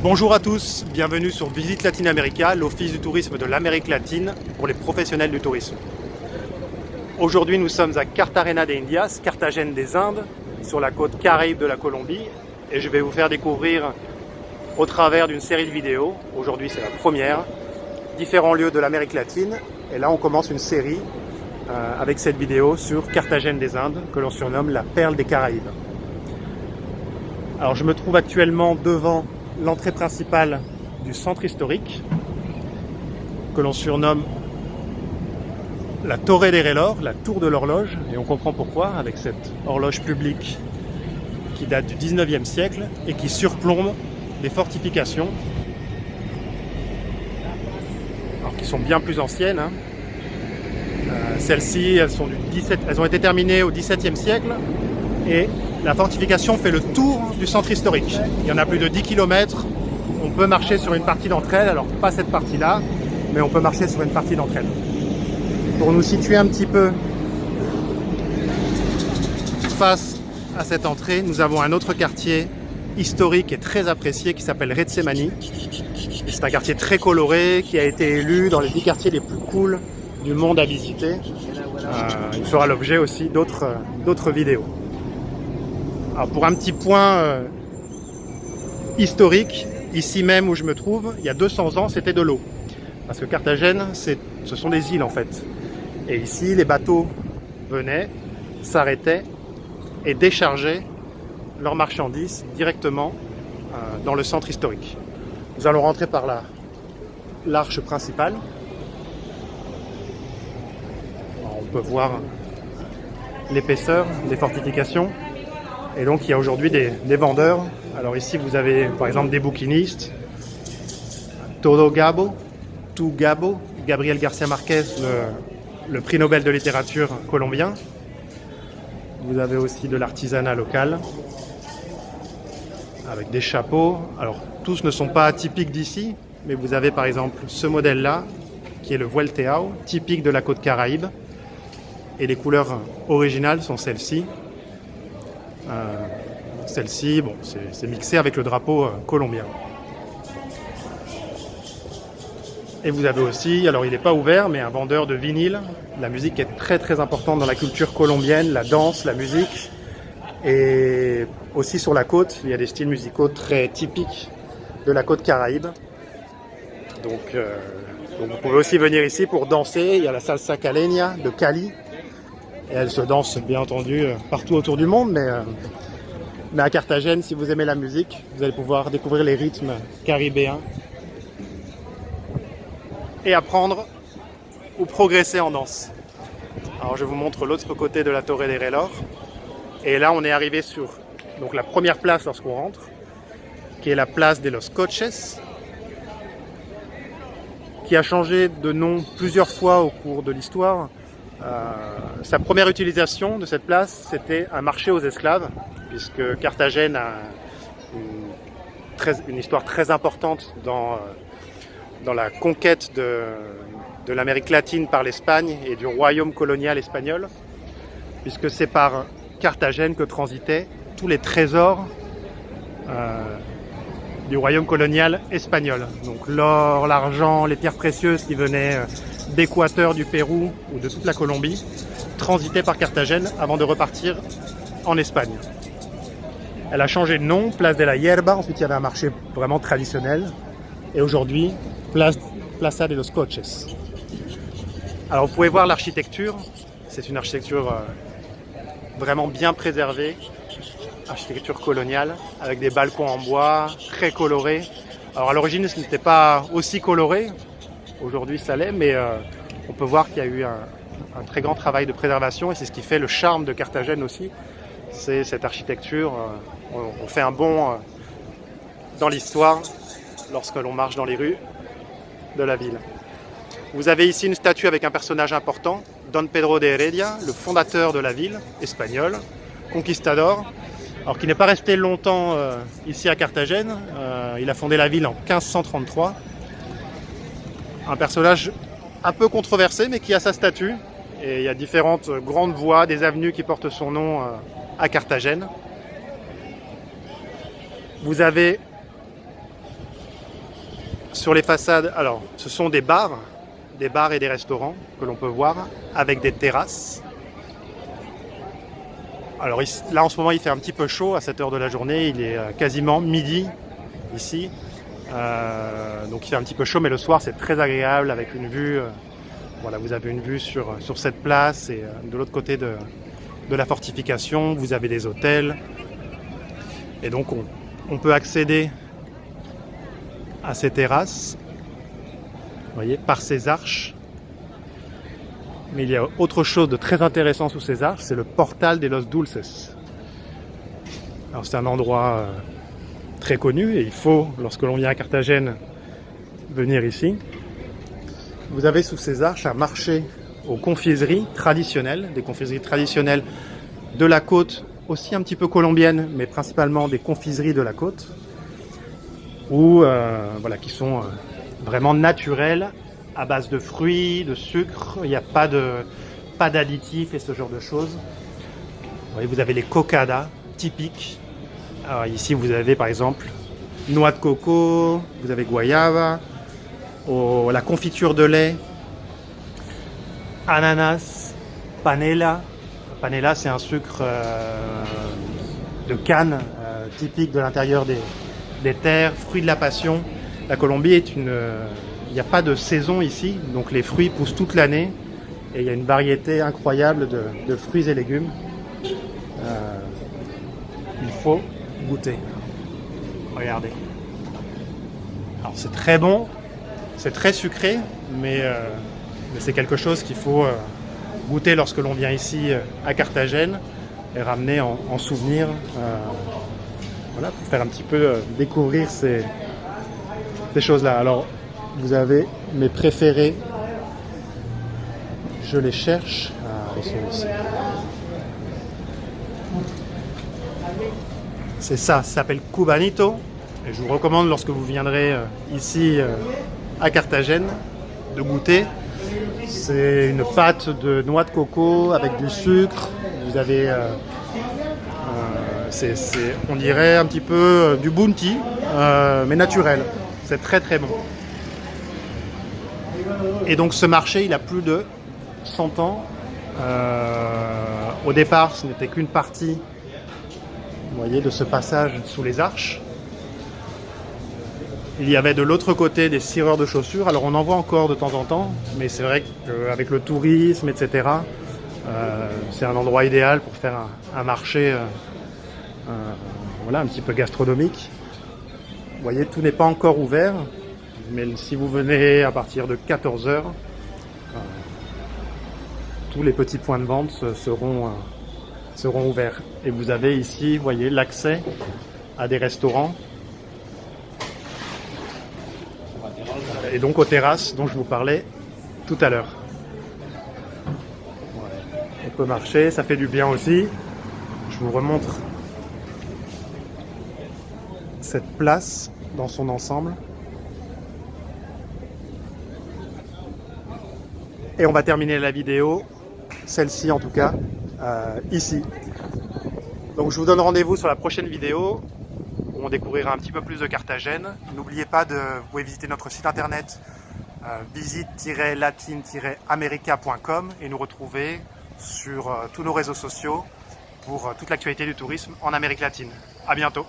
Bonjour à tous, bienvenue sur Visite Latine-América, l'Office du tourisme de l'Amérique latine pour les professionnels du tourisme. Aujourd'hui nous sommes à Cartagena de Indias, Carthagène des Indes, sur la côte caraïbe de la Colombie, et je vais vous faire découvrir au travers d'une série de vidéos, aujourd'hui c'est la première, différents lieux de l'Amérique latine, et là on commence une série avec cette vidéo sur Carthagène des Indes, que l'on surnomme la perle des Caraïbes. Alors je me trouve actuellement devant l'entrée principale du centre historique, que l'on surnomme la Torre de Reloj, la tour de l'horloge, et on comprend pourquoi avec cette horloge publique qui date du 19e siècle et qui surplombe des fortifications, alors qui sont bien plus anciennes. Celles-ci, elles ont été terminées au XVIIe siècle, et la fortification fait le tour du centre historique. Il y en a plus de 10 km. On peut marcher sur une partie d'entre elles, alors pas cette partie-là, mais on peut marcher sur une partie d'entre elles. Pour nous situer un petit peu face à cette entrée, nous avons un autre quartier historique et très apprécié qui s'appelle Getsemani. C'est un quartier très coloré qui a été élu dans les 10 quartiers les plus cool du monde à visiter. Il fera l'objet aussi d'autres vidéos. Alors pour un petit point historique, ici même où je me trouve, il y a 200 ans, c'était de l'eau. Parce que Carthagène, ce sont des îles en fait. Et ici, les bateaux venaient, s'arrêtaient et déchargeaient leurs marchandises directement dans le centre historique. Nous allons rentrer par l'arche principale. Alors, on peut voir l'épaisseur des fortifications. Et donc il y a aujourd'hui des vendeurs. Alors ici vous avez par exemple des bouquinistes. Todo Gabo, Tu Gabo, Gabriel García Márquez, le prix Nobel de littérature colombien. Vous avez aussi de l'artisanat local, avec des chapeaux. Alors tous ne sont pas typiques d'ici, mais vous avez par exemple ce modèle-là, qui est le vuelteao, typique de la côte Caraïbe. Et les couleurs originales sont celles-ci. Celle-ci, bon, c'est mixé avec le drapeau colombien. Et vous avez aussi, alors il n'est pas ouvert, mais un vendeur de vinyle. La musique est très très importante dans la culture colombienne, la danse, la musique. Et aussi sur la côte, il y a des styles musicaux très typiques de la côte Caraïbe. Donc vous pouvez aussi venir ici pour danser. Il y a la salsa caleña de Cali. Et elle se danse bien entendu partout autour du monde, mais à Carthagène, si vous aimez la musique, vous allez pouvoir découvrir les rythmes caribéens et apprendre ou progresser en danse. Alors je vous montre l'autre côté de la Torre de Reloj. Et là on est arrivé sur donc, la première place lorsqu'on rentre, qui est la place de los Coches, qui a changé de nom plusieurs fois au cours de l'histoire. Sa première utilisation de cette place, c'était un marché aux esclaves, puisque Carthagène a une histoire très importante dans la conquête de l'Amérique latine par l'Espagne et du royaume colonial espagnol, puisque c'est par Carthagène que transitaient tous les trésors du royaume colonial espagnol. Donc l'or, l'argent, les pierres précieuses qui venaient d'Équateur, du Pérou ou de toute la Colombie, transitaient par Carthagène avant de repartir en Espagne. Elle a changé de nom, Place de la Hierba, ensuite il y avait un marché vraiment traditionnel, et aujourd'hui, Plaza de los Coches. Alors vous pouvez voir l'architecture, c'est une architecture vraiment bien préservée, architecture coloniale, avec des balcons en bois, très colorés. Alors à l'origine ce n'était pas aussi coloré, aujourd'hui ça l'est, mais on peut voir qu'il y a eu un très grand travail de préservation, et c'est ce qui fait le charme de Carthagène aussi, c'est cette architecture. On fait un bond dans l'histoire lorsque l'on marche dans les rues de la ville. Vous avez ici une statue avec un personnage important, Don Pedro de Heredia, le fondateur de la ville espagnole, conquistador, alors qui n'est pas resté longtemps ici à Carthagène. Il a fondé la ville en 1533. Un personnage un peu controversé, mais qui a sa statue. Et il y a différentes grandes voies, des avenues qui portent son nom à Carthagène. Vous avez Sur les façades, alors ce sont des bars et des restaurants que l'on peut voir avec des terrasses. Alors là en ce moment il fait un petit peu chaud à cette heure de la journée, il est quasiment midi ici. Donc il fait un petit peu chaud, mais le soir c'est très agréable avec une vue. Voilà, vous avez une vue sur cette place et de l'autre côté de la fortification, vous avez des hôtels. Et donc on peut accéder à ces terrasses, vous voyez, par ces arches. Mais il y a autre chose de très intéressant sous ces arches, c'est le portal de Los Dulces. Alors c'est un endroit très connu et il faut, lorsque l'on vient à Carthagène, venir ici. Vous avez sous ces arches un marché aux confiseries traditionnelles, des confiseries traditionnelles de la côte, aussi un petit peu colombiennes, mais principalement des confiseries de la côte, où, voilà, qui sont vraiment naturelles, à base de fruits, de sucre, il n'y a pas d'additifs et ce genre de choses. Vous voyez, vous avez les cocadas typiques. Alors ici vous avez par exemple noix de coco, vous avez guayaba, la confiture de lait, ananas, panela. Panela c'est un sucre de canne typique de l'intérieur des terres, fruits de la passion. La Colombie est il n'y a pas de saison ici, donc les fruits poussent toute l'année et il y a une variété incroyable de fruits et légumes. Il faut goûter. Regardez. Alors c'est très bon, c'est très sucré, mais c'est quelque chose qu'il faut goûter lorsque l'on vient ici à Carthagène et ramener en souvenir, voilà, pour faire un petit peu découvrir ces choses-là. Alors vous avez mes préférés, je les cherche. Ils sont ici. C'est ça s'appelle Cubanito. Et je vous recommande lorsque vous viendrez ici à Carthagène de goûter. C'est une pâte de noix de coco avec du sucre. Vous avez, on dirait un petit peu du bounty, mais naturel. C'est très très bon. Et donc ce marché, il a plus de 100 ans. Au départ, ce n'était qu'une partie, vous voyez, de ce passage sous les arches. Il y avait de l'autre côté des cireurs de chaussures. Alors on en voit encore de temps en temps, mais c'est vrai qu'avec le tourisme, etc., c'est un endroit idéal pour faire un marché voilà, un petit peu gastronomique. Vous voyez, tout n'est pas encore ouvert, mais si vous venez à partir de 14 h, tous les petits points de vente seront ouverts. Et vous avez ici, vous voyez, l'accès à des restaurants et donc aux terrasses dont je vous parlais tout à l'heure. Ouais. On peut marcher, ça fait du bien aussi. Je vous remontre cette place dans son ensemble. Et on va terminer la vidéo, celle-ci en tout cas, ici. Donc je vous donne rendez-vous sur la prochaine vidéo où on découvrira un petit peu plus de Carthagène. N'oubliez pas vous pouvez visiter notre site internet visite-latine-america.com et nous retrouver sur tous nos réseaux sociaux pour toute l'actualité du tourisme en Amérique latine. À bientôt.